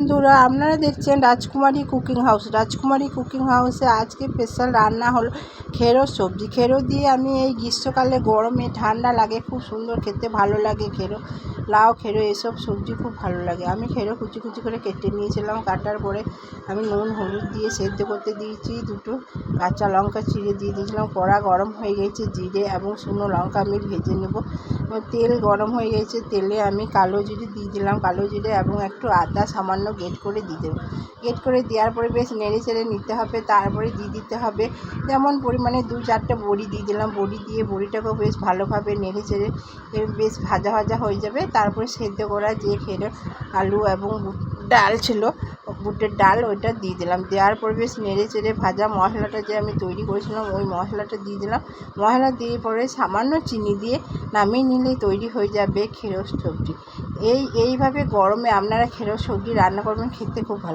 বন্ধুরা, আপনারা দেখছেন রাজকুমারী কুকিং হাউস। রাজকুমারী কুকিং হাউসে আজকে স্পেশাল রান্না হলো খেরোর সবজি। খেরো দিয়ে আমি এই গ্রীষ্মকালে গরমে ঠান্ডা লাগে, খুব সুন্দর খেতে ভালো লাগে খেরো, লাউ খেরো এসব সবজি খুব ভালো লাগে। আমি খেরো কুচি কুচি করে কেটে নিয়েছিলাম। কাটার পরে আমি নুন হলুদ দিয়ে সেদ্ধ করতে দিয়েছি। দুটো কাঁচা লঙ্কা চিড়ে দিয়ে দিয়েছিলাম। কড়া গরম হয়ে গেছে, জিরে এবং শুকনো লঙ্কা আমি ভেজে নেব। তেল গরম হয়ে গেছে, তেলে আমি কালো জিরে দিয়ে দিলাম। কালো জিরে এবং একটু আদা সামান্য গ্রেট করে দিয়ে দেবো। গ্রেট করে দেওয়ার পরে বেশ নেড়ে চেড়ে নিতে হবে। তারপরে দিয়ে দিতে হবে যেমন পরিমাণে 2-4টে বড়ি দিয়ে দিলাম। বড়ি দিয়ে বড়িটাকেও বেশ ভালোভাবে নেড়ে চেড়ে বেশ ভাজা ভাজা হয়ে যাবে। তারপরে সেদ্ধ করা যে খেরো আলু এবং ডাল ছিল, বুটের ডাল, ওইটা দিয়ে দিলাম। দেওয়ার পর বেশ নেড়ে চেড়ে ভাজা মশলাটা যে আমি তৈরি করেছিলাম ওই মশলাটা দিয়ে দিলাম। মশলা দিয়ে পরে সামান্য চিনি দিয়ে নামিয়ে নিলেই তৈরি হয়ে যাবে খেরোর সবজি। এইভাবে গরমে আপনারা খেরোর সবজি রান্না করবেন, খেতে খুব ভালো।